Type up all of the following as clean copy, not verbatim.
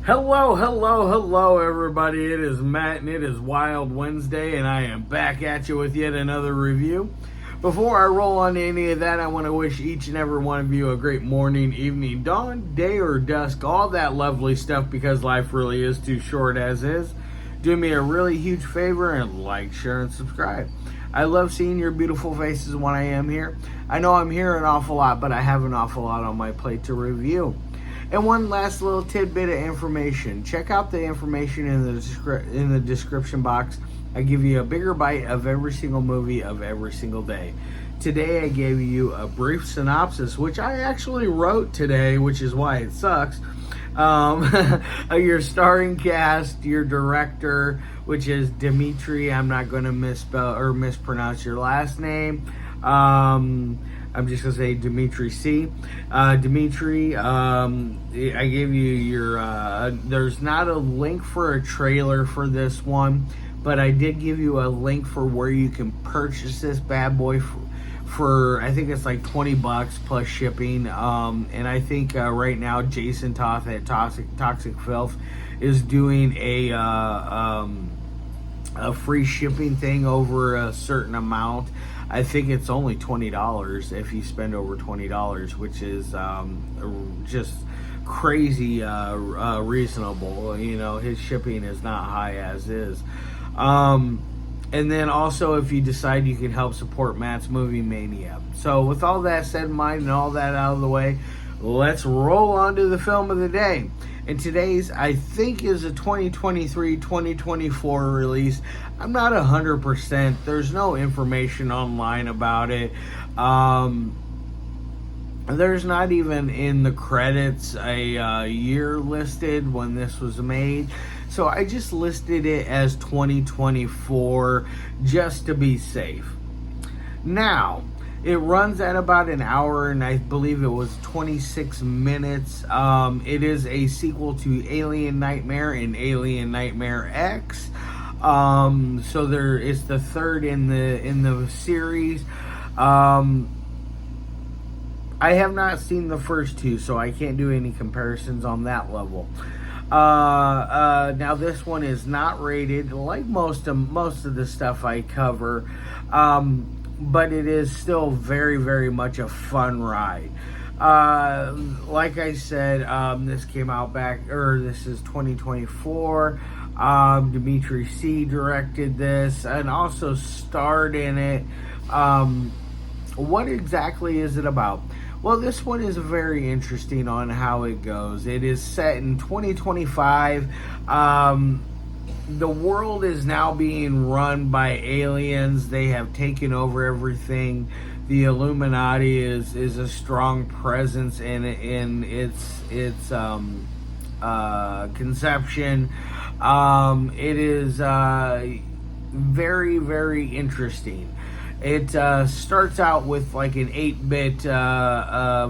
Hello, everybody. It is Matt, and it is Wild Wednesday, and I am back at you with yet another review. Before I roll on to any of that, I want to wish each and every one of you a great morning, evening, dawn, day, or dusk, all that lovely stuff, because life really is too short as is. Do me a really huge favor and like, share, and subscribe. I love seeing your beautiful faces when I am here. I know I'm here an awful lot, but I have an awful lot on my plate to review. And one last little tidbit of information. Check out the information in the description box. I give you a bigger bite of every single movie of every single day. Today I gave you a brief synopsis, which I actually wrote today, which is why it sucks. Your starring cast, your director, which is Dmitry. I'm not going to misspell or mispronounce your last name. I'm just going to say Dmitry C. Dmitry, I gave you your, there's not a link for a trailer for this one, but I did give you a link for where you can purchase this bad boy for I think it's like $20 plus shipping. And I think right now Jason Toth at Toxic Filth is doing a free shipping thing over a certain amount. I think it's only $20 if you spend over $20, which is just crazy reasonable. You know, his shipping is not high as is. And then also, if you decide, you can help support Matt's Movie Mania. So with all that said in mind and all that out of the way, let's roll on to the film of the day. And today's, I think, is a 2023-2024 release. I'm not 100%. There's no information online about it. There's not even in the credits a year listed when this was made. So I just listed it as 2024 just to be safe. Now, it runs at about an hour, and I believe it was 26 minutes. It is a sequel to Alien Nightmare and Alien Nightmare X. So there is the third in the series. I have not seen the first two, so I can't do any comparisons on that level. Now this one is not rated like most of the stuff I cover. But it is still very, very much a fun ride. Like I said, this came out this is 2024. Dmitry C. directed this and also starred in it. What exactly is it about? Well, this one is very interesting on how it goes. It is set in 2025. The world is now being run by aliens. They have taken over everything. The Illuminati is a strong presence in its conception. It is very, very interesting. It starts out with like an 8-bit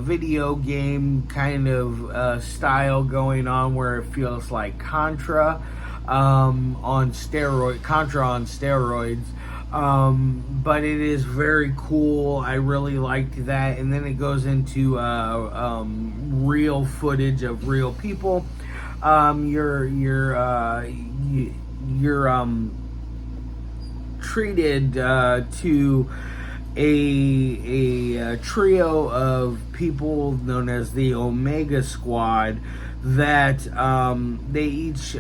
video game kind of style going on, where it feels like Contra on steroids. But it is very cool. I really liked that. And then it goes into real footage of real people. You're treated to a trio of people known as the Omega Squad that they each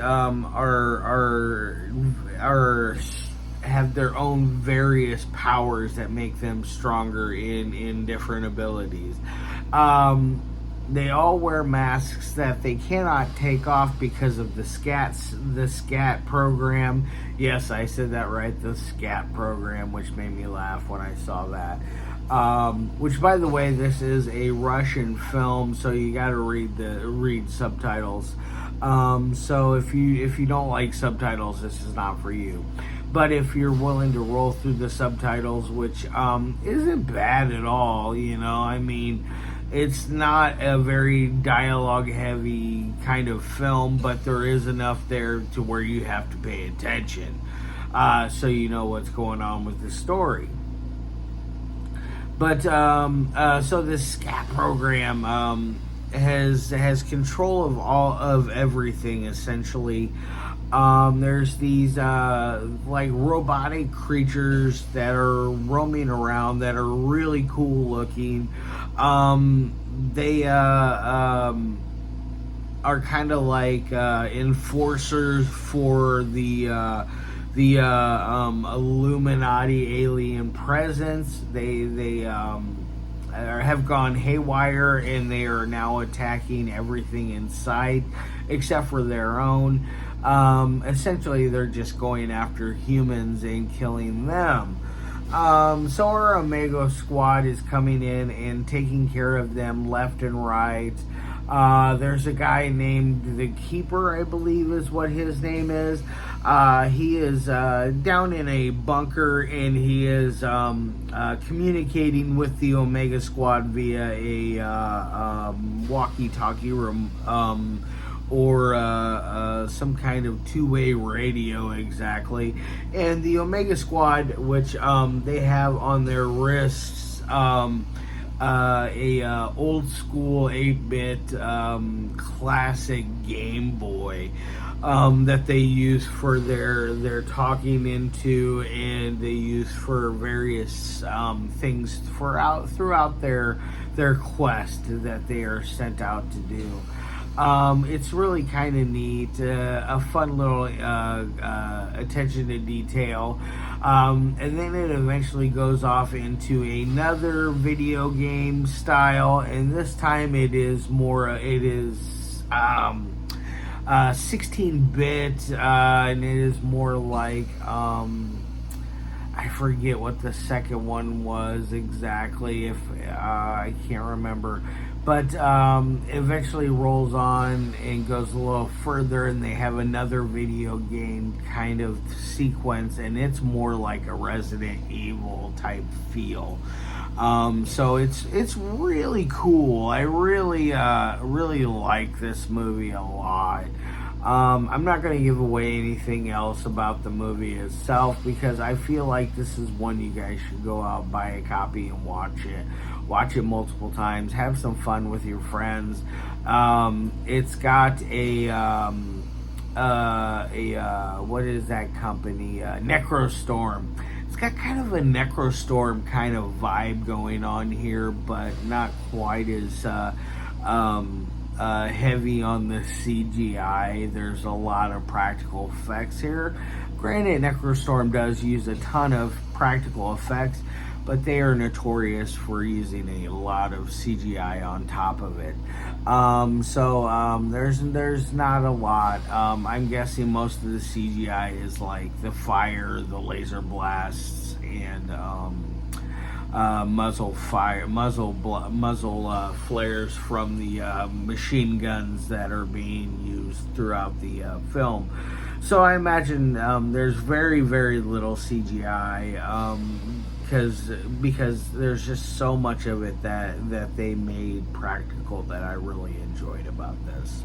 have their own various powers that make them stronger in different abilities. They all wear masks that they cannot take off because of the SCAT program. Yes, I said that right, the SCAT program, which made me laugh when I saw that. Which, by the way, this is a Russian film, so you got to read subtitles. So if you don't like subtitles, this is not for you. But if you're willing to roll through the subtitles, which isn't bad at all, you know, I mean, it's not a very dialogue-heavy kind of film, but there is enough there to where you have to pay attention, so you know what's going on with the story. But so this SCAT program has control of all of everything essentially. There's these like robotic creatures that are roaming around that are really cool looking. They are kind of like enforcers for the Illuminati alien presence. They have gone haywire, and they are now attacking everything in sight except for their own. Essentially, they're just going after humans and killing them. So our Omega squad is coming in and taking care of them left and right. There's a guy named the Keeper, I believe is what his name is. He is down in a bunker, and he is communicating with the Omega squad via a walkie-talkie room, or some kind of two-way radio exactly. And the Omega squad, which they have on their wrists, a old school 8-bit classic Game Boy that they use for their talking into, and they use for various things throughout their quest that they are sent out to do. It's really kind of neat, a fun little attention to detail. And then it eventually goes off into another video game style, and this time it is 16-bit, and it is more like, I forget what the second one was exactly, if I can't remember. But eventually rolls on and goes a little further, and they have another video game kind of sequence, and it's more like a Resident Evil type feel. So it's really cool. I really like this movie a lot. I'm not going to give away anything else about the movie itself, because I feel like this is one you guys should go out, buy a copy, and watch it. Watch it multiple times. Have some fun with your friends. It's got what is that company? Necrostorm. It's got kind of a Necrostorm kind of vibe going on here, but not quite as heavy on the CGI. There's a lot of practical effects here. Granted, Necrostorm does use a ton of practical effects, but they are notorious for using a lot of CGI on top of it. There's not a lot. I'm guessing most of the CGI is like the fire, the laser blasts, and muzzle flares from the machine guns that are being used throughout the film. So I imagine there's very, very little CGI, because there's just so much of it that they made practical that I really enjoyed about this.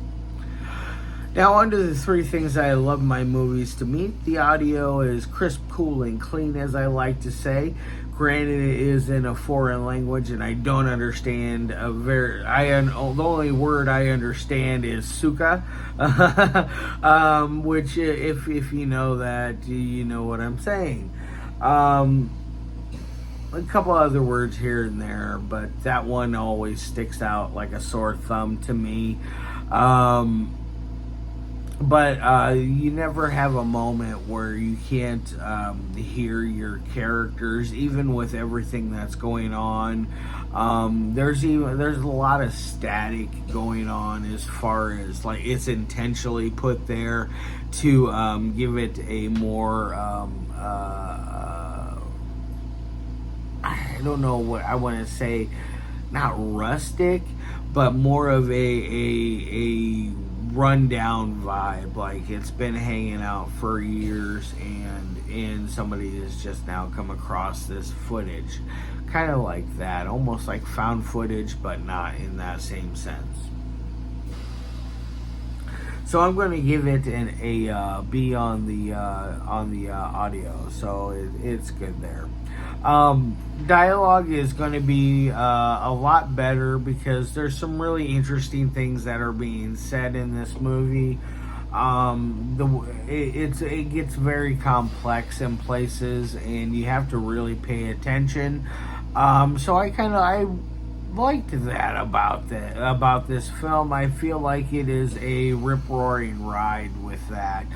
Now, on to the three things I love my movies to meet. The audio is crisp, cool, and clean, as I like to say. Granted, it is in a foreign language, and I don't understand the only word I understand is suka, which, if you know that, you know what I'm saying. A couple other words here and there, but that one always sticks out like a sore thumb to me. But you never have a moment where you can't hear your characters, even with everything that's going on. There's a lot of static going on, as far as like it's intentionally put there to give it a more I don't know what I want to say, not rustic, but more of a rundown vibe. Like it's been hanging out for years, and somebody has just now come across this footage, kind of like that, almost like found footage, but not in that same sense. So I'm going to give it a B on the audio. So it's good there. Dialogue is going to be a lot better because there's some really interesting things that are being said in this movie. It gets very complex in places, and you have to really pay attention. So I liked that about this film. I feel like it is a rip roaring ride with that,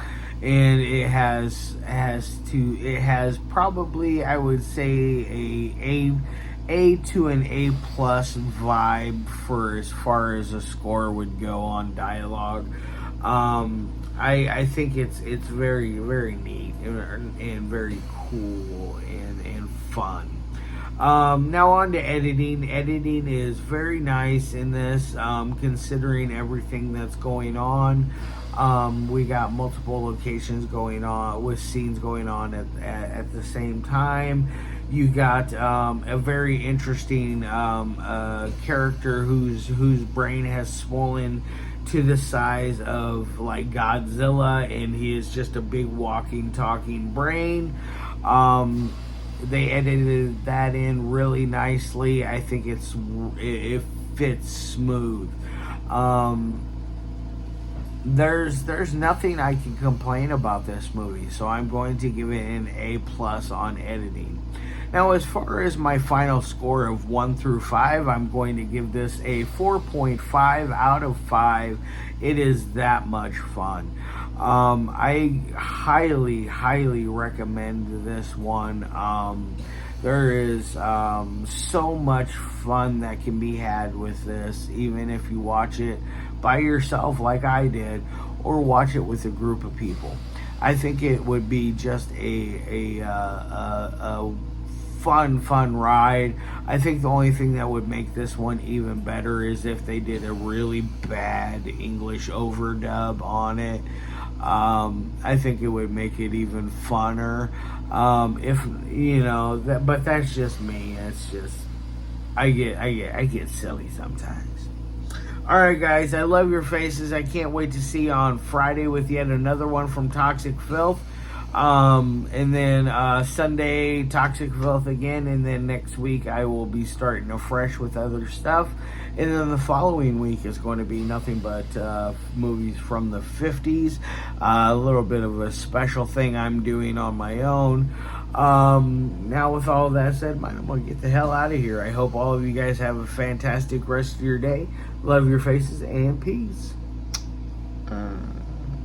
and it has probably, I would say, a to an A plus vibe for as far as a score would go on dialogue. I think it's very, very neat and very cool and fun. Now on to editing. Editing is very nice in this, considering everything that's going on. We got multiple locations going on with scenes going on at the same time. You got a very interesting character whose brain has swollen to the size of like Godzilla, and he is just a big walking, talking brain. They edited that in really nicely. I think it fits smooth. There's nothing I can complain about this movie, so I'm going to give it an A plus on editing. Now, as far as my final score of 1 through 5, I'm going to give this a 4.5 out of 5. It is that much fun. I highly, highly recommend this one. There is so much fun that can be had with this, even if you watch it by yourself like I did, or watch it with a group of people. I think it would be just a fun ride. I think the only thing that would make this one even better is if they did a really bad English overdub on it. I think it would make it even funner. If you know that, but that's just me. It's just I get silly sometimes. All right, guys, I love your faces. I can't wait to see you on Friday with yet another one from Toxic Filth. And then Sunday, Toxic Filth again, and then next week I will be starting afresh with other stuff. And then the following week is going to be nothing but movies from the 50s. A little bit of a special thing I'm doing on my own. Now with all of that said, I'm going to get the hell out of here. I hope all of you guys have a fantastic rest of your day. Love your faces and peace.